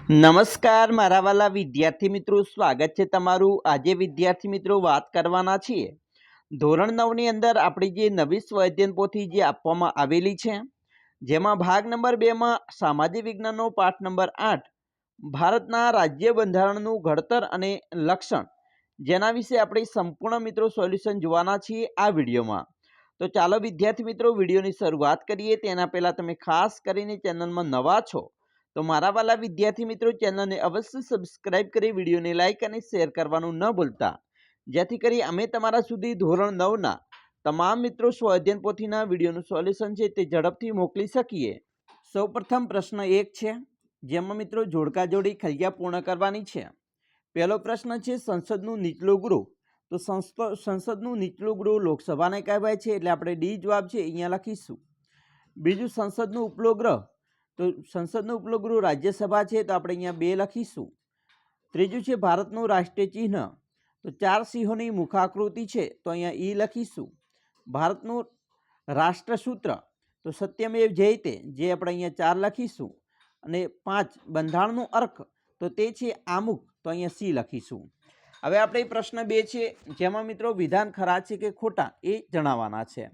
નમસ્કાર મારા વાલા વિદ્યાર્થી મિત્રો, સ્વાગત છે તમારું। આજે વિદ્યાર્થી મિત્રો વાત કરવાના છીએ ધોરણ 9 ની અંદર આપણી જે નવી સ્વાધ્યાયન પોથી જે આપવામાં આવેલી છે, જેમાં ભાગ નંબર 2 માં સામાજિક વિજ્ઞાનનો પાઠ નંબર 8 ભારતના રાજ્ય બંધારણનું ઘડતર અને લક્ષણ, જેના વિશે આપણે સંપૂર્ણ મિત્રો સોલ્યુશન જોવાના છીએ આ વિડીયોમાં। તો ચાલો વિદ્યાર્થી મિત્રો વિડીયોની શરૂઆત કરીએ। તેના પહેલા તમે ખાસ કરીને ચેનલમાં નવા છો તો મારા વાલા વિદ્યાર્થી મિત્રો ચેનલને અવશ્ય સબસ્ક્રાઇબ કરી વિડીયોને લાઇક અને શેર કરવાનું ન ભૂલતા, જેથી કરી અમે તમારા સુધી ધોરણ 9ના તમામ મિત્રો સ્વાધ્યાયન પોથીના વિડીયોનું સોલ્યુશન છે તે ઝડપથી મોકલી શકીએ। સૌપ્રથમ પ્રશ્ન 1 છે, જેમાં મિત્રો જોડકા જોડી ખલિયા પૂર્ણ કરવાની છે। પહેલો પ્રશ્ન છે સંસદનું નીચલું ગૃહ। તો સંસદનું નીચલું ગૃહ લોકસભાને કહેવાય છે, એટલે આપણે ડી જવાબ છે અહીંયા લખીશું। બીજું સંસદનું ઉપલો ગૃહ, તો સંસદનું ઉપલું ગૃહ રાજ્યસભા છે, તો આપણે અહીંયા 2 લખીશું। ત્રીજું છે ભારતનું રાષ્ટ્રીય ચિહ્ન, તો 4 સિંહોની મુખાકૃતિ છે, તો અહીંયા ઈ લખીશું। ભારતનું રાષ્ટ્રસૂત્ર, તો સત્યમેવ જયતે, જે આપણે અહીંયા 4 લખીશું। અને 5 બંધારણનું અર્ક, તો તે છે આમુખ, તો અહીંયા સી લખીશું। હવે આપણે પ્રશ્ન 2 છે, જેમાં મિત્રો વિધાન ખરા છે કે ખોટા એ જણાવવાના છે।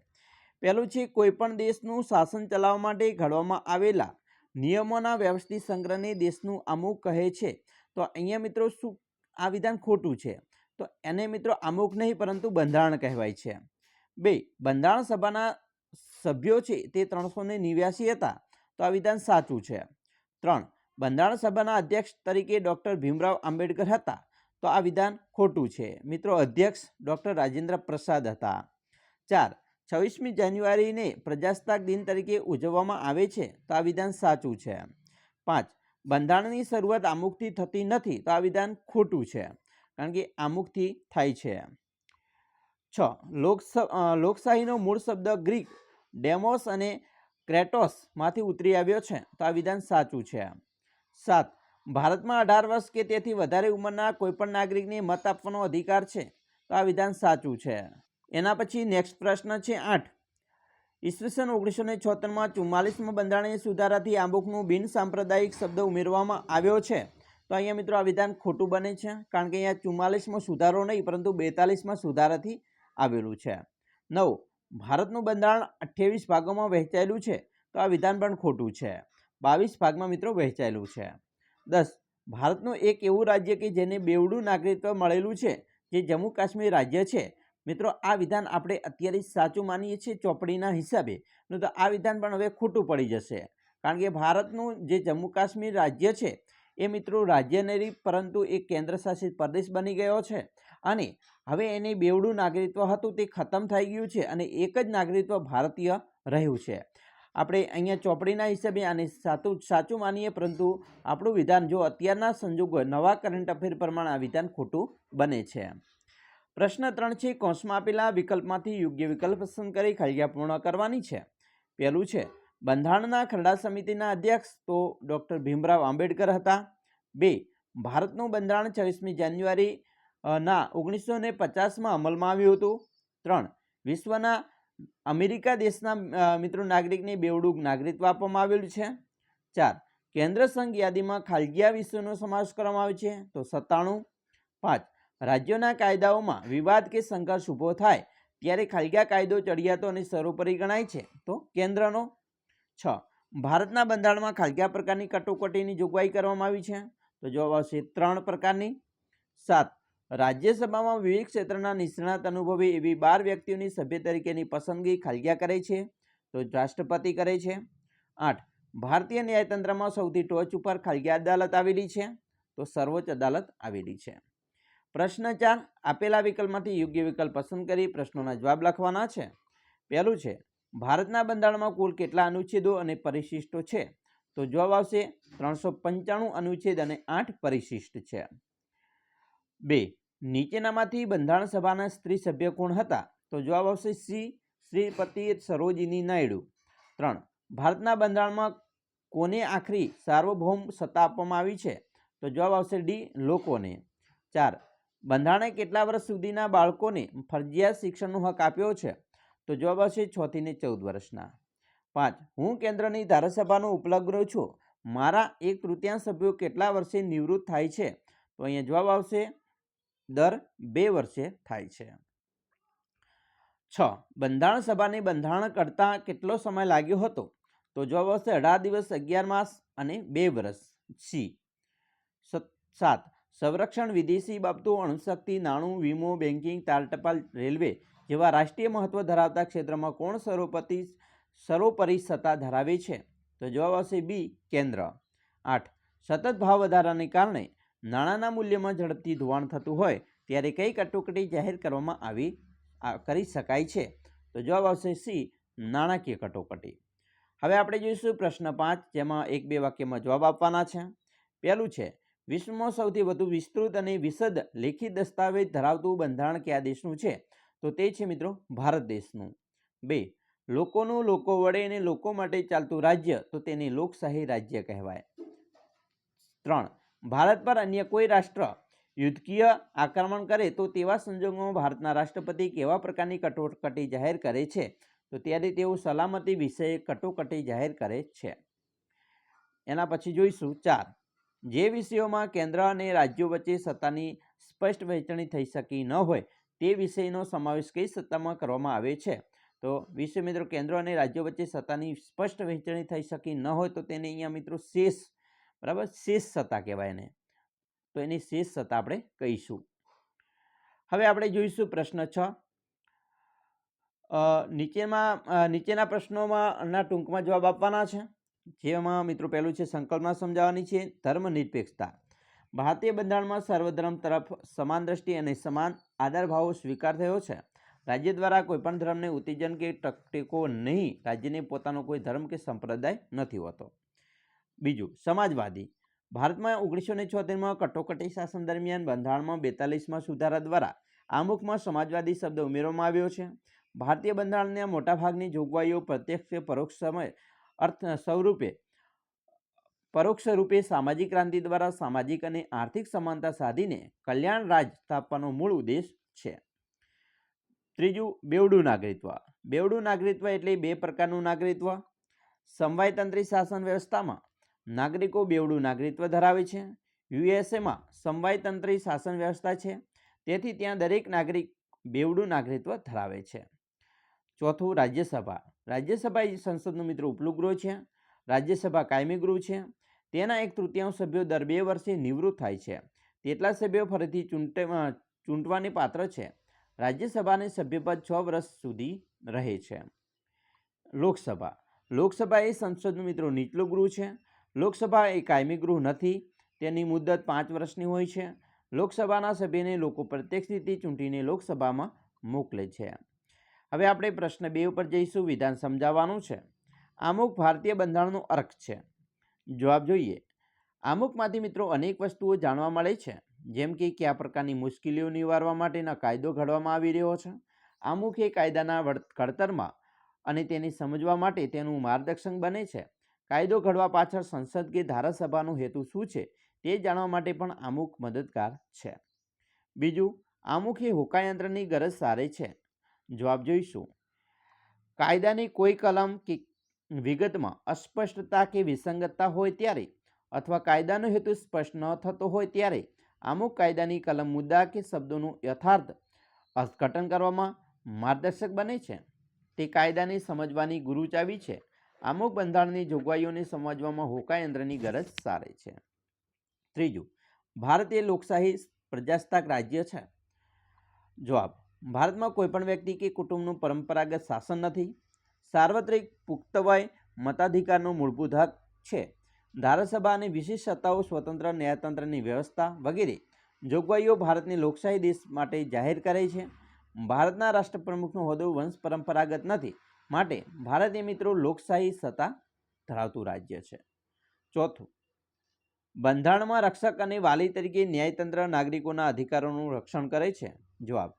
પહેલું છે કોઈપણ દેશનું શાસન ચલાવવા માટે ઘડવામાં આવેલા નિયમોના વ્યવસ્થિત સંગ્રહને દેશનું આમુખ કહે છે। તો અહીંયા મિત્રો શું આ વિધાન ખોટું છે, તો એને મિત્રો આમુખ નહીં પરંતુ બંધારણ કહેવાય છે। 2 બંધારણ સભાના સભ્યો છે તે 389 હતા, તો આ વિધાન સાચું છે। 3 બંધારણ સભાના અધ્યક્ષ તરીકે ડૉક્ટર ભીમરાવ આંબેડકર હતા, તો આ વિધાન ખોટું છે। મિત્રો અધ્યક્ષ ડૉક્ટર રાજેન્દ્ર પ્રસાદ હતા। 4 26મી જાન્યુઆરીને પ્રજાસત્તાક દિન તરીકે ઉજવવામાં આવે છે, તો આ વિધાન સાચું છે। 5 બંધારણની શરૂઆત આમુખથી થતી નથી, તો આ વિધાન ખોટું છે, કારણ કે આમુખથી થાય છે। 6 લોકશાહીનો મૂળ શબ્દ ગ્રીક ડેમોસ અને ક્રેટોસમાંથી ઉતરી આવ્યો છે, તો આ વિધાન સાચું છે। 7 ભારતમાં 18 વર્ષ કે તેથી વધારે ઉંમરના કોઈપણ નાગરિકને મત આપવાનો અધિકાર છે, તો આ વિધાન સાચું છે। એના પછી નેક્સ્ટ પ્રશ્ન છે 8 ઈસવીસન 1976માં 44મા બંધારણીય સુધારાથી આમુખનું બિન સાંપ્રદાયિક શબ્દ ઉમેરવામાં આવ્યો છે, તો અહીંયા મિત્રો આ વિધાન ખોટું બને છે, કારણ કે અહીંયા 44માં સુધારો નહીં પરંતુ 42માં સુધારાથી આવેલું છે। 9 ભારતનું બંધારણ 28 ભાગોમાં વહેંચાયેલું છે, તો આ વિધાન પણ ખોટું છે, 22 ભાગમાં મિત્રો વહેંચાયેલું છે। 10 ભારતનું એક એવું રાજ્ય કે જેને બેવડું નાગરિકત્વ મળેલું છે, જે જમ્મુ કાશ્મીર રાજ્ય છે। મિત્રો આ વિધાન આપણે અત્યારે સાચું માનીએ છીએ ચોપડીના હિસાબે, તો આ વિધાન પણ હવે ખોટું પડી જશે, કારણ કે ભારતનું જે જમ્મુ કાશ્મીર રાજ્ય છે એ મિત્રો રાજ્ય નહીં પરંતુ એક કેન્દ્રશાસિત પ્રદેશ બની ગયો છે, અને હવે એને બેવડું નાગરિકત્વ હતું તે ખતમ થઈ ગયું છે, અને એક જ નાગરિકત્વ ભારતીય રહ્યું છે। આપણે અહીંયા ચોપડીના હિસાબે આને સાચું માનીએ, પરંતુ આપણું વિધાન જો અત્યારના સંજોગો નવા કરંટ અફેર પ્રમાણે આ વિધાન ખોટું બને છે। પ્રશ્ન 3 છે કૌંસમાં આપેલા વિકલ્પમાંથી યોગ્ય વિકલ્પ પસંદ કરી ખલિયા પૂર્ણ કરવાની છે। પહેલું છે બંધારણના ખરડા સમિતિના અધ્યક્ષ, તો ડૉક્ટર ભીમરાવ આંબેડકર હતા। 2 ભારતનું બંધારણ 26મી જાન્યુઆરી ના 1950માં અમલમાં આવ્યું હતું। 3 વિશ્વના અમેરિકા દેશના મિત્રો નાગરિકને બેવડું નાગરિકત્વ આપવામાં આવેલું છે। 4 કેન્દ્ર સંઘ યાદીમાં ખાલગીયા વિષયનો સમાવેશ કરવામાં આવે છે, તો 97। 5 રાજ્યોના કાયદાઓમાં વિવાદ કે સંઘર્ષ ઊભો થાય ત્યારે ખાલગીયા કાયદો ચડિયાતો અને સર્વોપરી ગણાય છે, તો કેન્દ્રનો। 6 ભારતના બંધારણમાં ખાલગીયા પ્રકારની કટોકટીની જોગવાઈ કરવામાં આવી છે, તો જવાબ આવશે 3 પ્રકારની। 7 રાજ્યસભામાં વિવિધ ક્ષેત્રના નિષ્ણાત અનુભવી એવી 12 વ્યક્તિઓની સભ્ય તરીકેની પસંદગી ખાલગીયા કરે છે, તો રાષ્ટ્રપતિ કરે છે। 8 ભારતીય ન્યાયતંત્રમાં સૌથી ટોચ ઉપર ખાલગીયા અદાલત આવેલી છે, તો સર્વોચ્ચ અદાલત આવેલી છે। પ્રશ્ન 4 આપેલા વિકલ્પમાંથી યોગ્ય વિકલ્પ પસંદ કરી પ્રશ્નોના જવાબ લખવાના છે। પહેલું છે ભારતના બંધારણમાં કુલ કેટલા અનુચ્છેદો અને પરિશિષ્ટો છે, તો જવાબ આવશે 395 અનુચ્છેદ અને 8 પરિશિષ્ટ છે। 2 નીચેનામાંથી બંધારણ સભાના સ્ત્રી સભ્ય કોણ હતા, તો જવાબ આવશે સી શ્રીમતી સરોજિની નાયડુ। 3 ભારતના બંધારણમાં કોને આખરી સાર્વભૌમ સત્તા આપવામાં આવી છે, તો જવાબ આવશે ડી લોકોને। 4 બંધારણે કેટલા વર્ષ સુધીના બાળકોને ફરજિયાત શિક્ષણનો હક આપ્યો છે, તો જવાબ આવશે 6 થી 14 વર્ષના। 5 હું કેન્દ્રની ધારાસભાનો ઉપલબ્ધ છું, મારા 1/3 સભ્યો કેટલા વર્ષે નિવૃત્ત થાય છે? તો અહીંયા જવાબ આવશે દર 2 વર્ષે થાય છે. 6. બંધારણ સભાને બંધારણ કરતા કેટલો સમય લાગ્યો હતો? તો જવાબ આવશે 18 દિવસ 11 માસ અને 2 વર્ષ. સી. 7. સંરક્ષણ, વિદેશી બાબતો, અણુશક્તિ, નાણું, વીમો, બેન્કિંગ, તાર ટપાલ, રેલવે જેવા રાષ્ટ્રીય મહત્વ ધરાવતા ક્ષેત્રમાં કોણ સર્વોપરી સત્તા ધરાવે છે? તો જવાબ આવશે બી, કેન્દ્ર. 8. સતત ભાવ વધારાને કારણે નાણાંના મૂલ્યમાં ઝડપથી ધોવાણ થતું હોય ત્યારે કઈ કટોકટી જાહેર કરી શકાય છે? તો જવાબ આવશે સી, નાણાકીય કટોકટી. હવે આપણે જોઈશું પ્રશ્ન 5, જેમાં 1-2 વાક્યમાં જવાબ આપવાના છે. પહેલું છે, વિશ્વમાં સૌથી વધુ વિસ્તૃત અને વિશદ લેખિત દસ્તાવેજ ધરાવતું બંધારણ કયા દેશનું છે? તો તે છે મિત્રો ભારત દેશનું. 2. લોકોનું લોકો વડે અને લોકો માટે ચાલતું રાજ્ય, તો તેને લોકશાહી રાજ્ય કહેવાય. 3. ભારત પર અન્ય કોઈ રાષ્ટ્ર યુદ્ધકીય આક્રમણ કરે તો તેવા સંજોગોમાં ભારતના રાષ્ટ્રપતિ કેવા પ્રકારની કટોકટી જાહેર કરે છે? તો ત્યારે તેઓ સલામતી વિશે કટોકટી જાહેર કરે છે. એના પછી જોઈશું 4. જે વિષયોમાં કેન્દ્ર અને રાજ્યો વચ્ચે સત્તાની સ્પષ્ટ વહેંચણી થઈ શકી ન હોય તે વિષયનો સમાવેશ કઈ સત્તામાં કરવામાં આવે છે? તો વિષય મિત્રો કેન્દ્ર અને રાજ્યો વચ્ચે સત્તાની સ્પષ્ટ વહેંચણી થઈ શકી ન હોય તો તેને અહીંયા મિત્રો શેષ, બરાબર, શેષ સત્તા કહેવાય એને. તો એની શેષ સત્તા આપણે કહીશું. હવે આપણે જોઈશું પ્રશ્ન 6. નીચેના પ્રશ્નોમાં ટૂંકમાં જવાબ આપવાના છે. જેમાં મિત્રો પહેલું છે સંકલ્પના સમજાવવાની છે. ધર્મનિરપેક્ષતા. ભારતીય બંધારણમાં સર્વધર્મ તરફ સમાન દ્રષ્ટિ અને સમાન આદરભાવો સ્વીકાર થયો છે. રાજ્ય દ્વારા કોઈપણ ધર્મને ઉત્તેજન કે ટેકો નહીં. રાજ્યને પોતાનો કોઈ ધર્મ કે સંપ્રદાય નથી હોતો. બીજું, સમાજવાદી. ભારતમાં 1976માં કટોકટી શાસન દરમિયાન બંધારણમાં 42માં સુધારા દ્વારા આમુખમાં સમાજવાદી શબ્દ ઉમેરવામાં આવ્યો છે. ભારતીય બંધારણના મોટાભાગની જોગવાઈઓ પ્રત્યક્ષ કે પરોક્ષ રૂપે સામાજિક ક્રાંતિ દ્વારા સામાજિક અને આર્થિક સમાનતા સાધીને કલ્યાણ રાજ સ્થાપવાનો મૂળ ઉદ્દેશ છે. ત્રીજું, બેવડું નાગરિકત્વ. બેવડું નાગરિકત્વ એટલે 2 પ્રકારનું નાગરિકત્વ. સમવાયતંત્રી શાસન વ્યવસ્થામાં નાગરિકો બેવડું નાગરિકત્વ ધરાવે છે. યુએસએમાં સમવાયતંત્રી શાસન વ્યવસ્થા છે, તેથી ત્યાં દરેક નાગરિક બેવડું નાગરિકત્વ ધરાવે છે. ચોથું, રાજ્યસભા. રાજ્યસભા એ સંસદનું મિત્રો ઉપલું ગૃહ છે. રાજ્યસભા કાયમી ગૃહ છે. તેના 1/3 સભ્યો દર 2 વર્ષે નિવૃત્ત થાય છે. તેટલા સભ્યો ફરીથી ચૂંટવાને પાત્ર છે. રાજ્યસભાને સભ્યપદ 6 વર્ષ સુધી રહે છે. લોકસભા. લોકસભા એ સંસદનું મિત્રો નીચલું ગૃહ છે. લોકસભા એ કાયમી ગૃહ નથી. તેની મુદત 5 વર્ષની હોય છે. લોકસભાના સભ્યને લોકો પ્રત્યક્ષ રીતે ચૂંટીને લોકસભામાં મોકલે છે. હવે આપણે પ્રશ્ન 2 ઉપર જઈશું. વિધાન સમજાવવાનું છે. આમુખ ભારતીય બંધારણનો અર્થ છે. જવાબ જોઈએ. આમુખમાંથી મિત્રો અનેક વસ્તુઓ જાણવા મળે છે, જેમ કે કયા પ્રકારની મુશ્કેલીઓ નિવારવા માટેના કાયદો ઘડવામાં આવી રહ્યો છે. આમુખ એ કાયદાના ઘડતરમાં અને તેને સમજવા માટે તેનું માર્ગદર્શક બને છે. કાયદો ઘડવા પાછળ સંસદ કે ધારાસભાનો હેતુ શું છે તે જાણવા માટે પણ આમુખ મદદગાર છે. બીજું, આમુખ એ હોકાયંત્રની ગરજ સારે છે. જવાબ જોઈશું. કાયદાની કોઈ કલમ કે વિગતમાં અસ્પષ્ટતા કે વિસંગતતા હોય ત્યારે અથવા કાયદાનો હેતુ સ્પષ્ટ ન થતો હોય ત્યારે આમુખ કાયદાની કલમ, મુદ્દા કે શબ્દોનું યથાર્થ અર્થઘટન કરવામાં માર્ગદર્શક બને છે. તે કાયદાને સમજવાની ગુરુ ચાવી છે. આમુખ બંધારણની જોગવાઈઓને સમજવામાં હોકાયંત્રની ગરજ સારે છે. ત્રીજું, ભારત એ લોકશાહી પ્રજાસત્તાક રાજ્ય છે. જવાબ, ભારતમાં કોઈપણ વ્યક્તિ કે કુટુંબનું પરંપરાગત શાસન નથી. સાર્વત્રિક પુખ્ત વય મતાધિકારનો મૂળભૂત હક છે. ધારાસભા અને વિશેષ સત્તાઓ, સ્વતંત્ર ન્યાયતંત્રની વ્યવસ્થા વગેરે જોગવાઈઓ ભારતને લોકશાહી દેશ માટે જાહેર કરે છે. ભારતના રાષ્ટ્રપ્રમુખનો હોદ્દો વંશ પરંપરાગત નથી, માટે ભારત એ મિત્રો લોકશાહી સત્તા ધરાવતું રાજ્ય છે. ચોથું, બંધારણમાં રક્ષક અને વાલી તરીકે ન્યાયતંત્ર નાગરિકોના અધિકારોનું રક્ષણ કરે છે. જવાબ,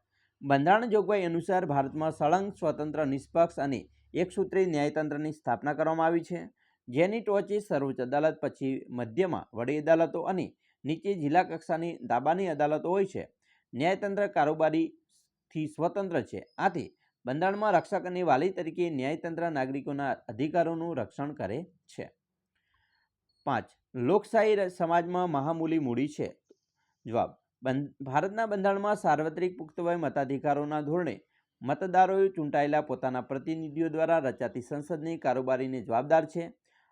બંધારણ જોગવાઈ અનુસાર ભારતમાં સળંગ, સ્વતંત્ર, નિષ્પક્ષ અને એકસૂત્રીય ન્યાયતંત્રની સ્થાપના કરવામાં આવી છે, જેની ટોચે સર્વોચ્ચ અદાલત, પછી મધ્યમાં વડી અદાલતો અને નીચે જિલ્લા કક્ષાની દાબાની અદાલતો હોય છે. ન્યાયતંત્ર કારોબારીથી સ્વતંત્ર છે. આથી બંધારણમાં રક્ષક અને વાલી તરીકે ન્યાયતંત્ર નાગરિકોના અધિકારોનું રક્ષણ કરે છે. 5 લોકશાહી સમાજમાં મહામૂલી મૂડી છે. જવાબ ભારતના બંધારણમાં સાર્વત્રિક પુખ્ત વય મતાધિકારોના ધોરણે મતદારોએ ચૂંટાયેલા પોતાના પ્રતિનિધિઓ દ્વારા રચાતી સંસદની કારોબારીને જવાબદાર છે.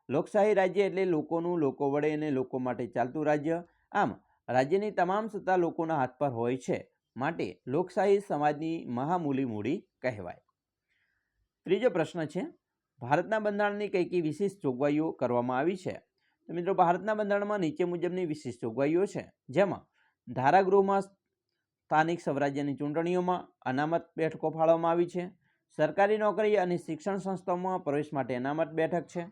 લોકશાહી રાજ્ય એટલે લોકોનું લોકો વડે અને લોકો માટે ચાલતું રાજ્ય. આમ રાજ્યની તમામ સત્તા લોકોના હાથ પર હોય છે, માટે લોકશાહી સમાજની મહામૂલી મૂડી કહેવાય. ત્રીજો પ્રશ્ન છે, ભારતના બંધારણની કઈ વિશિષ્ટ જોગવાઈઓ કરવામાં આવી છે? તો મિત્રો, ભારતના બંધારણમાં નીચે મુજબની વિશિષ્ટ જોગવાઈઓ છે, જેમાં ધારાગૃહમાં સ્થાનિક સ્વરાજ્યની ચૂંટણીઓમાં અનામત બેઠકો ફાળવવામાં આવી છે. સરકારી નોકરી અને શિક્ષણ સંસ્થાઓમાં પ્રવેશ માટે અનામત બેઠક છે.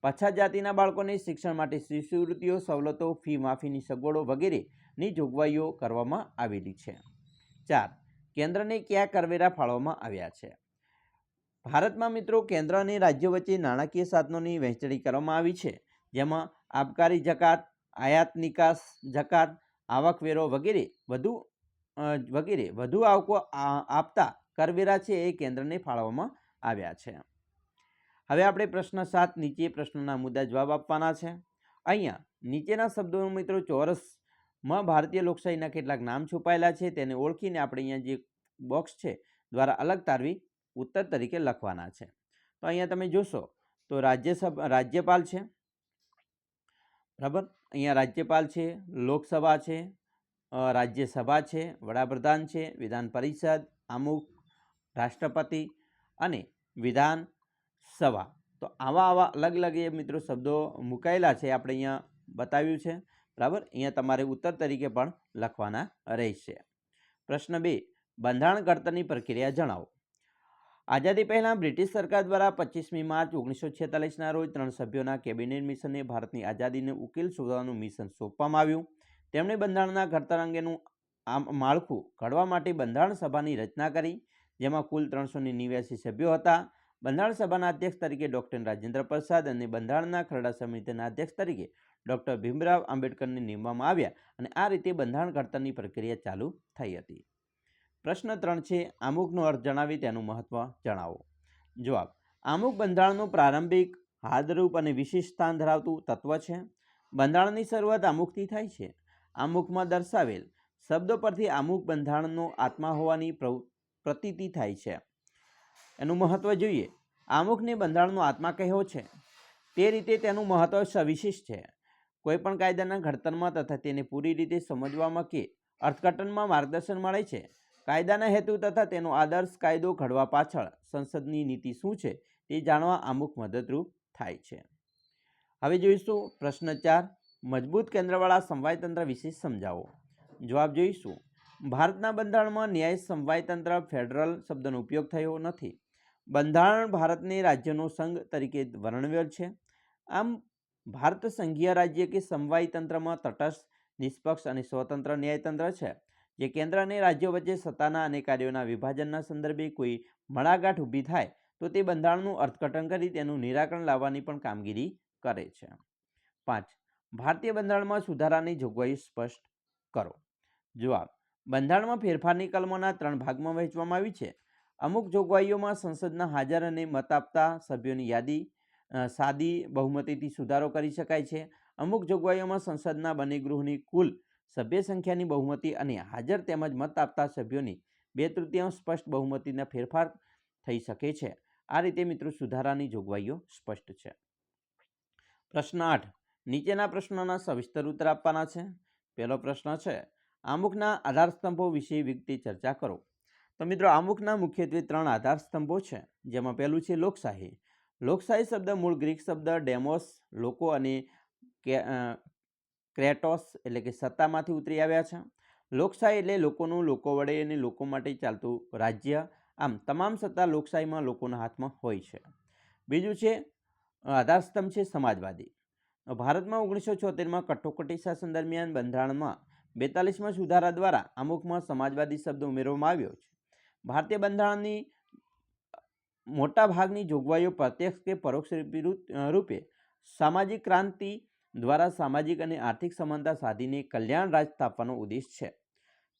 પછાત જાતિના બાળકોને શિક્ષણ માટે શિષ્યવૃત્તિઓ, સવલતો, ફી માફીની સગવડો વગેરેની જોગવાઈઓ કરવામાં આવેલી છે. 4 કેન્દ્રને કયા કરવેરા ફાળવવામાં આવ્યા છે? ભારતમાં મિત્રો કેન્દ્ર અને રાજ્યો વચ્ચે નાણાકીય સાધનોની વહેંચણી કરવામાં આવી છે, જેમાં આબકારી જકાત, આયાત નિકાસ જકાત, આવકવેરો વગેરે વધુ આવકો આપતા કરવેરા છે એ કેન્દ્રને ફાળવવામાં આવ્યા છે. હવે આપણે પ્રશ્ન 7 નીચે પ્રશ્નના મુદ્દા જવાબ આપવાના છે. અહીંયા નીચેના શબ્દો મિત્રો ચોરસમાં ભારતીય લોકશાહીના કેટલાક નામ છુપાયેલા છે, તેને ઓળખીને આપણે અહીંયા જે બોક્સ છે દ્વારા અલગ તારવી ઉત્તર તરીકે લખવાના છે. તો અહીંયા તમે જોશો તો રાજ્યપાલ છે, બરાબર. અહીંયા રાજ્યપાલ છે, લોકસભા છે, રાજ્યસભા છે, વડાપ્રધાન છે, વિધાન પરિષદ, અમુક રાષ્ટ્રપતિ અને વિધાનસભા. તો આવા અલગ અલગ મિત્રો શબ્દો મુકાયેલા છે, આપણે અહીંયા બતાવ્યું છે, બરાબર. અહીંયા તમારે ઉત્તર તરીકે પણ લખવાના રહેશે. પ્રશ્ન 2 બંધારણ ઘડતરની પ્રક્રિયા જણાવો. આઝાદી પહેલાં બ્રિટિશ સરકાર દ્વારા 25મી માર્ચ 1946ના રોજ 3 સભ્યોના કેબિનેટ મિશનને ભારતની આઝાદીને ઉકેલ શોધવાનું મિશન સોંપવામાં આવ્યું. તેમણે બંધારણના ઘડતર અંગેનું માળખું ઘડવા માટે બંધારણ સભાની રચના કરી, જેમાં કુલ 389 સભ્યો હતા. બંધારણ સભાના અધ્યક્ષ તરીકે ડૉક્ટર રાજેન્દ્ર પ્રસાદ અને બંધારણના ખરડા સમિતિના અધ્યક્ષ તરીકે ડૉક્ટર ભીમરાવ આંબેડકરને નિમવામાં આવ્યા અને આ રીતે બંધારણ ઘડતરની પ્રક્રિયા ચાલુ થઈ હતી. પ્રશ્ન 3 છે, આમુખનો અર્થ જણાવી તેનું મહત્વ જણાવો. જવાબ આમુખ બંધારણનું પ્રારંભિક, હાદરૂપ અને વિશિષ્ટ સ્થાન ધરાવતું તત્વ છે. બંધારણની શરૂઆત આમુખથી થાય છે. આમુખમાં દર્શાવેલ શબ્દો પરથી આમુખ બંધારણનો આત્મા હોવાની પ્રતીતિ થાય છે. એનું મહત્વ જોઈએ. આમુખને બંધારણનો આત્મા કહ્યો છે, તે રીતે તેનું મહત્વ સવિશિષ્ટ છે. કોઈપણ કાયદાના ઘડતરમાં તથા તેને પૂરી રીતે સમજવામાં કે અર્થઘટનમાં માર્ગદર્શન મળે છે. કાયદાના હેતુ તથા તેનો આદર્શ કાયદો ઘડવા પાછળ સંસદની નીતિ શું છે તે જાણવા આમુખ મદદરૂપ થાય છે. હવે જોઈશું પ્રશ્ન 4 મજબૂત કેન્દ્રવાળા સમવાયતંત્ર વિશે સમજાવો. જવાબ જોઈશું. ભારતના બંધારણમાં ન્યાય સમવાયતંત્ર ફેડરલ શબ્દનો ઉપયોગ થયો નથી. બંધારણ ભારતને રાજ્યનો સંઘ તરીકે વર્ણવેલ છે. આમ ભારત સંઘીય રાજ્ય કે સમવાયતંત્રમાં તટસ્થ, નિષ્પક્ષ અને સ્વતંત્ર ન્યાયતંત્ર છે, જે કેન્દ્ર અને રાજ્યો વચ્ચે સત્તાના અને કાર્યોના વિભાજનના સંદર્ભે કોઈ મડાગાંઠ ઊભી થાય તો તે બંધારણનું અર્થઘટન કરી તેનું નિરાકરણ લાવવાની પણ કામગીરી કરે છે. 5 ભારતીય બંધારણમાં સુધારાની જોગવાઈ સ્પષ્ટ કરો. જવાબ બંધારણમાં ફેરફારની કલમોના 3 ભાગમાં વહેંચવામાં આવી છે. અમુક જોગવાઈઓમાં સંસદના હાજર અને મત આપતા સભ્યોની યાદી સાદી બહુમતીથી સુધારો કરી શકાય છે. અમુક જોગવાઈઓમાં સંસદના બંને ગૃહની કુલ સભ્ય સંખ્યાની બહુમતી અને હાજર તેમજ મત આપતા સભ્યોની 2/3 સ્પષ્ટ બહુમતીના ફેરફાર થઈ શકે છે. આ રીતે મિત્રો સુધારાની જોગવાઈઓ સ્પષ્ટ છે. પ્રશ્ન 8 નીચેના પ્રશ્નોના સવિસ્તર ઉત્તર આપવાના છે. પહેલો પ્રશ્ન છે, આમુખના આધારસ્તંભો વિશે વિગતે ચર્ચા કરો. તો મિત્રો આમુખના મુખ્યત્વે 3 આધારસ્તંભો છે, જેમાં પહેલું છે લોકશાહી. લોકશાહી શબ્દ મૂળ ગ્રીક શબ્દ ડેમોસ લોકો અને ક્રેટોસ એટલે કે સત્તામાંથી ઉતરી આવ્યા છે. લોકશાહી એટલે લોકોનું લોકો વડે અને લોકો માટે ચાલતું રાજ્ય. આમ તમામ સત્તા લોકશાહીમાં લોકોના હાથમાં હોય છે. બીજું છે આધારસ્તંભ છે સમાજવાદી. ભારતમાં 1976માં કટોકટી શાસન દરમિયાન બંધારણમાં 42માં સુધારા દ્વારા અમુકમાં સમાજવાદી શબ્દ ઉમેરવામાં આવ્યો છે. ભારતીય બંધારણની મોટા ભાગની જોગવાઈઓ પ્રત્યક્ષ કે પરોક્ષ રૂપે સામાજિક ક્રાંતિ દ્વારા સામાજિક અને આર્થિક સમાનતા સાધીને કલ્યાણ રાજ સ્થાપવાનો ઉદ્દેશ છે.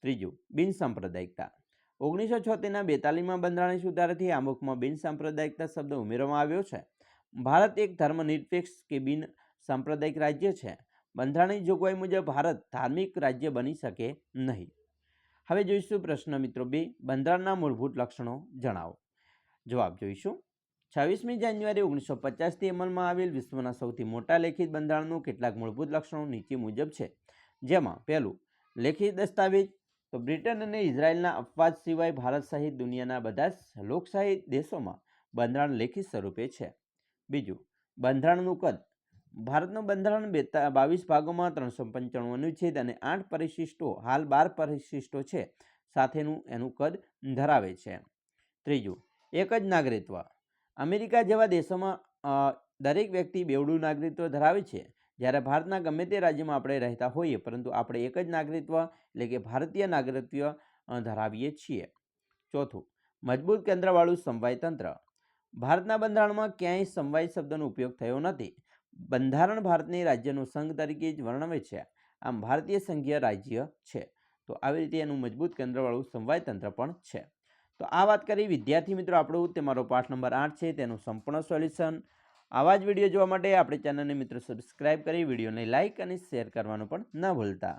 ત્રીજું બિનસાંપ્રદાયિકતા. 1976ના 42માં બંધારણીય સુધારાથી આમુખમાં બિનસાંપ્રદાયિકતા શબ્દ ઉમેરવામાં આવ્યો છે. ભારત એક ધર્મનિરપેક્ષ કે બિન સાંપ્રદાયિક રાજ્ય છે. બંધારણની જોગવાઈ મુજબ ભારત ધાર્મિક રાજ્ય બની શકે નહીં. હવે જોઈશું પ્રશ્ન મિત્રો 2, બંધારણના મૂળભૂત લક્ષણો જણાવો. જવાબ જોઈશું. 26મી જાન્યુઆરી 1950થી અમલમાં આવેલ વિશ્વના સૌથી મોટા લેખિત બંધારણનું કેટલાક મૂળભૂત લક્ષણો નીચે મુજબ છે. જેમાં પહેલું, લેખિત દસ્તાવેજ. તો બ્રિટન અને ઇઝરાયલના અપવાદ સિવાય ભારત સહિત દુનિયાના બધા જ લોકશાહી દેશોમાં બંધારણ લેખિત સ્વરૂપે છે. બીજું, બંધારણનું કદ. ભારતનું બંધારણ 22 ભાગોમાં 395 અનુચ્છેદ અને 8 પરિશિષ્ટો, હાલ 12 પરિશિષ્ટો છે, સાથેનું એનું કદ ધરાવે છે. ત્રીજું, એક જ નાગરિકત્વ. અમેરિકા જેવા દેશોમાં દરેક વ્યક્તિ બેવડું નાગરિકત્વ ધરાવે છે, જ્યારે ભારતના ગમે તે રાજ્યમાં આપણે રહેતા હોઈએ, પરંતુ આપણે એક જ નાગરિકત્વ એટલે કે ભારતીય નાગરિકત્વ ધરાવીએ છીએ. ચોથું, મજબૂત કેન્દ્રવાળું સમવાય તંત્ર. ભારતના બંધારણમાં ક્યાંય સમવાય શબ્દનો ઉપયોગ થયો નથી. બંધારણ ભારતને રાજ્યનો સંઘ તરીકે જ વર્ણવે છે. આમ ભારતીય સંઘીય રાજ્ય છે. તો આવી રીતે એનું મજબૂત કેન્દ્રવાળું સમવાય તંત્ર પણ છે. તો આ વાત કરી વિદ્યાર્થી મિત્રો આપણું તમારો પાઠ નંબર 8 છે તેનું સંપૂર્ણ સોલ્યુશન. આવા જ વિડીયો જોવા માટે આપણી ચેનલને મિત્રો સબસ્ક્રાઇબ કરી વિડીયોને લાઇક અને શેર કરવાનું પણ ન ભૂલતા.